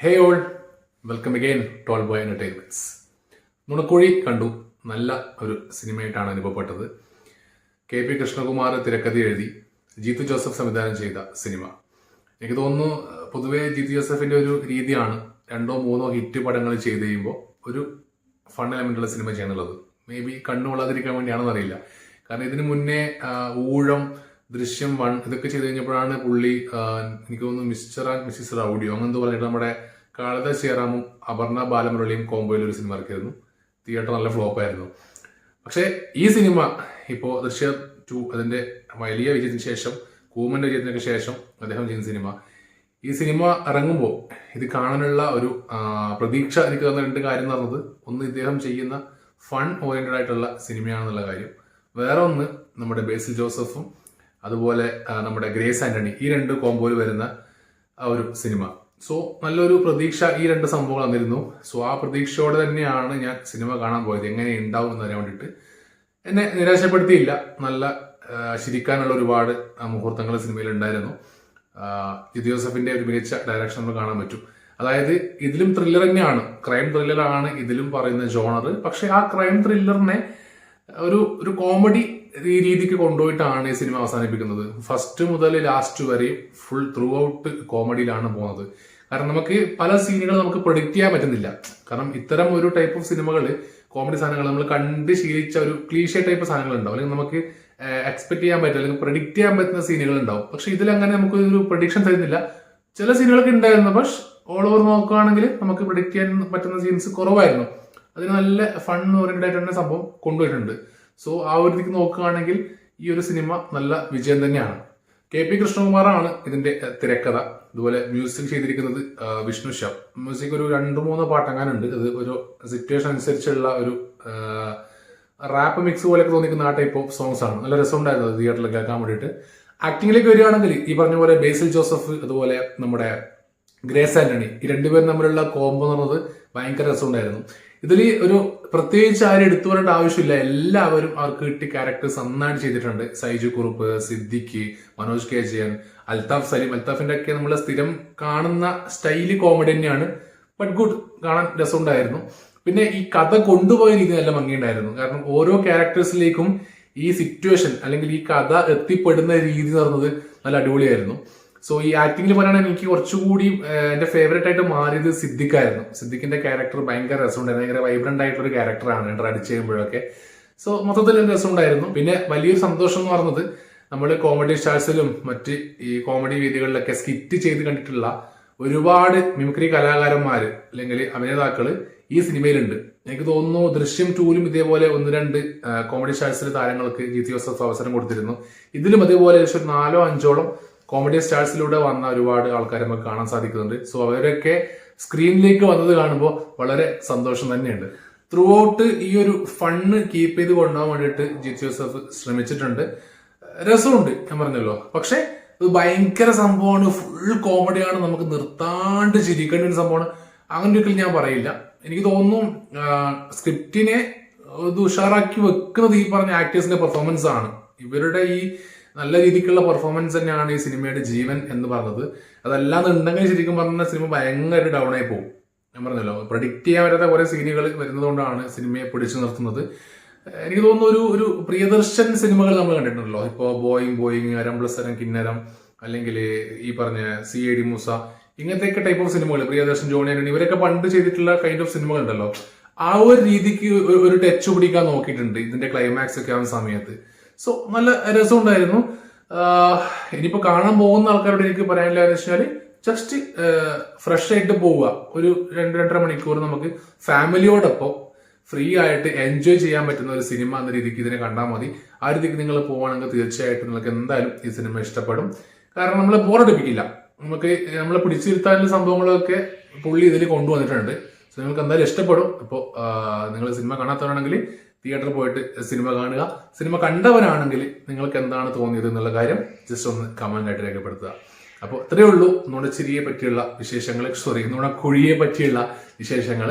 Hey all, welcome again to all boy entertainments. നുണക്കുഴി കണ്ടു. നല്ല ഒരു സിനിമയായിട്ടാണ് അനുഭവപ്പെട്ടത്. KP കൃഷ്ണകുമാർ തിരക്കഥ എഴുതി ജീത്തു ജോസഫ് സംവിധാനം ചെയ്ത സിനിമ. എനിക്ക് തോന്നുന്നു പൊതുവെ ജീത്തു ജോസഫിന്റെ ഒരു രീതിയാണ് 2-3 ഹിറ്റ് പടങ്ങൾ ചെയ്ത് കഴിയുമ്പോൾ ഒരു ഫൺ എലമെന്റുള്ള സിനിമ ചെയ്യാനുള്ളത്. മേ ബി കണ്ണുകൊള്ളാതിരിക്കാൻ വേണ്ടിയാണെന്ന് അറിയില്ല. കാരണം ഇതിനു മുന്നേ ഊഴം, ദൃശ്യം 1 ഇതൊക്കെ ചെയ്ത് കഴിഞ്ഞപ്പോഴാണ് പുള്ളി എനിക്ക് തോന്നുന്നു മിസ്റ്റർ ആൻഡ് മിസ്സിസ് റൗഡിയോ അങ്ങനത്തെ പറഞ്ഞിട്ട് നമ്മുടെ കാളിദാസ് ജയറാമും അപർണ ബാലമുരളിയും കോംബോയിൽ ഒരു സിനിമ ഇറക്കിയിരുന്നു. തിയേറ്റർ നല്ല ഫ്ലോപ്പ് ആയിരുന്നു. പക്ഷേ ഈ സിനിമ ഇപ്പോൾ ദൃശ്യം 2 അതിന്റെ വലിയ വിജയത്തിന് ശേഷം, കൂമന്റെ വിജയത്തിനൊക്കെ ശേഷം അദ്ദേഹം ചെയ്യുന്ന സിനിമ, ഈ സിനിമ ഇറങ്ങുമ്പോൾ ഇത് കാണാനുള്ള ഒരു പ്രതീക്ഷ എനിക്ക് തന്ന 2 കാര്യം എന്ന് പറഞ്ഞത്, ഒന്ന് ഇദ്ദേഹം ചെയ്യുന്ന ഫൺ ഓറിയന്റഡ് ആയിട്ടുള്ള സിനിമയാണെന്നുള്ള കാര്യം, വേറെ ഒന്ന് നമ്മുടെ ബേസിൽ ജോസഫും അതുപോലെ നമ്മുടെ ഗ്രേസ് ആന്റണി ഈ 2 കോംബോയിൽ വരുന്ന ആ ഒരു സിനിമ. സോ നല്ലൊരു പ്രതീക്ഷ ഈ 2 സംഭവങ്ങൾ വന്നിരുന്നു. സോ ആ പ്രതീക്ഷയോടെ തന്നെയാണ് ഞാൻ സിനിമ കാണാൻ പോയത്. എങ്ങനെ ഉണ്ടാവും എന്ന് അറിയാൻ വേണ്ടിയിട്ട്. എന്നെ നിരാശപ്പെടുത്തിയില്ല. നല്ല ചിരിക്കാനുള്ള ഒരുപാട് മുഹൂർത്തങ്ങൾ സിനിമയിൽ ഉണ്ടായിരുന്നു. ജിത്തു ജോസഫിന്റെ ഒരു മികച്ച ഡയറക്ഷൻ നമുക്ക് കാണാൻ പറ്റും. അതായത് ഇതിലും ത്രില്ലർ തന്നെയാണ്, ക്രൈം ത്രില്ലറാണ് ഇതിലും പറയുന്ന ജോണർ. പക്ഷെ ആ ക്രൈം ത്രില്ലറിനെ ഒരു കോമഡി രീതിക്ക് കൊണ്ടുപോയിട്ടാണ് ഈ സിനിമ അവസാനിപ്പിക്കുന്നത്. ഫസ്റ്റ് മുതൽ ലാസ്റ്റ് വരെയും ഫുൾ ത്രൂ ഔട്ട് കോമഡിയിലാണ് പോകുന്നത്. കാരണം നമുക്ക് പല സീനുകൾ നമുക്ക് പ്രൊഡിക്റ്റ് ചെയ്യാൻ പറ്റുന്നില്ല. കാരണം ഇത്തരം ഒരു ടൈപ്പ് ഓഫ് സിനിമകൾ, കോമഡി സാധനങ്ങൾ നമ്മൾ കണ്ട് ശീലിച്ച ഒരു ക്ലീഷേ ടൈപ്പ് സാധനങ്ങൾ ഉണ്ടാവും, അല്ലെങ്കിൽ നമുക്ക് എക്സ്പെക്ട് ചെയ്യാൻ പറ്റും, അല്ലെങ്കിൽ പ്രൊഡിക്റ്റ് ചെയ്യാൻ പറ്റുന്ന സീനുകൾ ഉണ്ടാവും. പക്ഷെ ഇതിലങ്ങനെ നമുക്ക് ഒരു പ്രൊഡിക്ഷൻ തരുന്നില്ല. ചില സീനുകളൊക്കെ ഉണ്ടായിരുന്നു, പക്ഷെ ഓൾ ഓവർ നോക്കുകയാണെങ്കിൽ നമുക്ക് പ്രൊഡിക്റ്റ് ചെയ്യാൻ പറ്റുന്ന സീൻസ് കുറവായിരുന്നു. അതിന് നല്ല ഫൺ ഓറിയന്റഡ് ആയിട്ട് തന്നെ സംഭവം കൊണ്ടുപോയിട്ടുണ്ട്. സോ ആ ഒരു ഇതിക്ക് നോക്കുകയാണെങ്കിൽ ഈ ഒരു സിനിമ നല്ല വിജയം തന്നെയാണ്. KP കൃഷ്ണകുമാറാണ് ഇതിന്റെ തിരക്കഥ. അതുപോലെ മ്യൂസിക് ചെയ്തിരിക്കുന്നത് വിഷ്ണു ശ്യാം. മ്യൂസിക് ഒരു 2-3 പാട്ടങ്ങാനുണ്ട്. അത് ഒരു സിറ്റുവേഷൻ അനുസരിച്ചുള്ള ഒരു റാപ്പ് മിക്സ് പോലെയൊക്കെ തോന്നിക്കുന്ന ആ ടൈപ്പ് ഓഫ് സോങ്സ് ആണ്. നല്ല രസമുണ്ടായിരുന്നു തിയേറ്ററിൽ കേൾക്കാൻ വേണ്ടിയിട്ട്. ആക്ടിങ്ങിലേക്ക് വരികയാണെങ്കിൽ ഈ പറഞ്ഞ പോലെ ബേസിൽ ജോസഫ് അതുപോലെ നമ്മുടെ ഗ്രേസ് ആന്റണി, ഈ 2 പേരും തമ്മിലുള്ള കോംബോ എന്ന് പറഞ്ഞത് ഭയങ്കര രസമുണ്ടായിരുന്നു. ഇതിൽ ഒരു പ്രത്യേകിച്ച് ആരും എടുത്തു പറയേണ്ട ആവശ്യമില്ല. എല്ലാവരും അവർക്ക് കിട്ടിയ ക്യാരക്ടേഴ്സ് നന്നായിട്ട് ചെയ്തിട്ടുണ്ട്. സൈജു കുറുപ്പ്, സിദ്ദിഖ്, മനോജ് KJN, അൽത്താഫ് സലീം. അൽത്താഫിന്റെ ഒക്കെ നമ്മൾ സ്ഥിരം കാണുന്ന സ്റ്റൈല് കോമഡി തന്നെയാണ്. ബട്ട് ഗുഡ്, കാണാൻ രസമുണ്ടായിരുന്നു. പിന്നെ ഈ കഥ കൊണ്ടുപോയ രീതി നല്ല ഭംഗിയുണ്ടായിരുന്നു. കാരണം ഓരോ ക്യാരക്ടേഴ്സിലേക്കും ഈ സിറ്റുവേഷൻ അല്ലെങ്കിൽ ഈ കഥ എത്തിപ്പെടുന്ന രീതി എന്ന് പറഞ്ഞത് നല്ല അടിപൊളിയായിരുന്നു. സോ ഈ ആക്ടിങ്ങിൽ പറയുകയാണെങ്കിൽ എനിക്ക് കുറച്ചുകൂടി എന്റെ ഫേവറേറ്റ് ആയിട്ട് മാറിയത് സിദ്ദിഖായിരുന്നു. സിദ്ദിഖിന്റെ ക്യാരക്ടർ ഭയങ്കര രസമുണ്ടായിരുന്നു. ഭയങ്കര വൈബ്രന്റ് ആയിട്ടുള്ള ഒരു ക്യാരക്ടറാണ് അടിച്ച് ചെയ്യുമ്പോഴൊക്കെ. സോ മൊത്തത്തിൽ രസമുണ്ടായിരുന്നു. പിന്നെ വലിയൊരു സന്തോഷം എന്ന് പറഞ്ഞത്, നമ്മൾ കോമഡി സ്റ്റാർസിലും മറ്റ് ഈ കോമഡി വേദികളിലൊക്കെ സ്കിറ്റ് ചെയ്ത് കണ്ടിട്ടുള്ള ഒരുപാട് മിമിക്രി കലാകാരന്മാര് അല്ലെങ്കിൽ അഭിനേതാക്കള് ഈ സിനിമയിലുണ്ട്. എനിക്ക് തോന്നുന്നു ദൃശ്യം 2ലും ഇതേപോലെ 1-2 കോമഡി സ്റ്റാർസിലെ താരങ്ങൾക്ക് ജീത്തു ജോസഫ് അവസരം കൊടുത്തിരുന്നു. ഇതിലും അതേപോലെ ഏകദേശം 4-5ഓളം കോമഡി സ്റ്റാർസിലൂടെ വന്ന ഒരുപാട് ആൾക്കാരെ നമുക്ക് കാണാൻ സാധിക്കുന്നുണ്ട്. സോ അവരൊക്കെ സ്ക്രീനിലേക്ക് വന്നത് കാണുമ്പോൾ വളരെ സന്തോഷം തന്നെയുണ്ട്. ത്രൂ ഔട്ട് ഈ ഒരു ഫണ്ണ് കീപ്പ് ചെയ്ത് കൊണ്ടുപോകാൻ വേണ്ടിയിട്ട് ജീത്തു ജോസഫ് ശ്രമിച്ചിട്ടുണ്ട്. രസമുണ്ട്, ഞാൻ പറഞ്ഞല്ലോ. പക്ഷെ ഇത് ഭയങ്കര സംഭവമാണ്, ഫുൾ കോമഡിയാണ്, നമുക്ക് നിർത്താണ്ട് ചിരിക്കേണ്ട ഒരു സംഭവമാണ്. അങ്ങനെ ഒരിക്കലും ഞാൻ പറയില്ല. എനിക്ക് തോന്നുന്നു സ്ക്രിപ്റ്റിനെ ഇത് ഉഷാറാക്കി വെക്കുന്നത് ഈ പറഞ്ഞ ആക്ടേഴ്സിന്റെ പെർഫോമൻസ് ആണ്. ഇവരുടെ ഈ നല്ല രീതിക്കുള്ള പെർഫോമൻസ് തന്നെയാണ് ഈ സിനിമയുടെ ജീവൻ എന്ന് പറഞ്ഞത്. അതല്ലാന്നുണ്ടെങ്കിൽ ശരിക്കും പറഞ്ഞ സിനിമ ഭയങ്കര ഡൗൺ ആയി പോകും. ഞാൻ പറഞ്ഞല്ലോ, പ്രഡിക്റ്റ് ചെയ്യാൻ പറ്റാത്ത കുറെ സീനുകൾ വരുന്നതുകൊണ്ടാണ് സിനിമയെ പിടിച്ചു നിർത്തുന്നത്. എനിക്ക് തോന്നുന്നു ഒരു പ്രിയദർശൻ സിനിമകൾ നമ്മൾ കണ്ടിട്ടുണ്ടല്ലോ. ഇപ്പോ ബോയിങ്, അരം+അരം, കിന്നരം, അല്ലെങ്കിൽ ഈ പറഞ്ഞ CID മൂസ, ഇങ്ങനത്തെയൊക്കെ ടൈപ്പ് ഓഫ് സിനിമകൾ, പ്രിയദർശൻ, ജോണി ആന്റണി, ഇവരൊക്കെ പണ്ട് ചെയ്തിട്ടുള്ള കൈൻഡ് ഓഫ് സിനിമകൾ ഉണ്ടല്ലോ. ആ ഒരു രീതിക്ക് ഒരു ടച്ച് പിടിക്കാൻ നോക്കിയിട്ടുണ്ട് ഇതിന്റെ ക്ലൈമാക്സ് ഒക്കെ ആവുന്ന സമയത്ത്. സോ നല്ല രസമുണ്ടായിരുന്നു. ഇനിയിപ്പോ കാണാൻ പോകുന്ന ആൾക്കാരോട് എനിക്ക് പറയാനില്ല എന്ന് വെച്ചാൽ, ജസ്റ്റ് ഫ്രഷ് ആയിട്ട് പോവുക. ഒരു 2-2.5 മണിക്കൂർ നമുക്ക് ഫാമിലിയോടൊപ്പം ഫ്രീ ആയിട്ട് എൻജോയ് ചെയ്യാൻ പറ്റുന്ന ഒരു സിനിമ എന്ന രീതിക്ക് ഇതിനെ കണ്ടാൽ മതി. ആ രീതിക്ക് നിങ്ങൾ പോവുകയാണെങ്കിൽ തീർച്ചയായിട്ടും നിങ്ങൾക്ക് എന്തായാലും ഈ സിനിമ ഇഷ്ടപ്പെടും. കാരണം നമ്മളെ ബോറടിപ്പിക്കില്ല. നമ്മളെ പിടിച്ചിരുത്താനുള്ള സംഭവങ്ങളൊക്കെ പുള്ളി ഇതിൽ കൊണ്ടുവന്നിട്ടുണ്ട്. സോ നിങ്ങൾക്ക് എന്തായാലും ഇഷ്ടപ്പെടും. അപ്പോൾ നിങ്ങൾ സിനിമ കാണാത്തവരാണെങ്കിൽ തിയേറ്ററിൽ പോയിട്ട് സിനിമ കാണുക. സിനിമ കണ്ടവരാണെങ്കിൽ നിങ്ങൾക്ക് എന്താണ് തോന്നിയത് എന്നുള്ള കാര്യം ജസ്റ്റ് ഒന്ന് കമന്റ് ആയിട്ട് രേഖപ്പെടുത്തുക. അപ്പോൾ ഇത്രയേ ഉള്ളൂ നുണച്ചിരിയെ പറ്റിയുള്ള വിശേഷങ്ങൾ, നുണക്കുഴിയെ പറ്റിയുള്ള വിശേഷങ്ങൾ.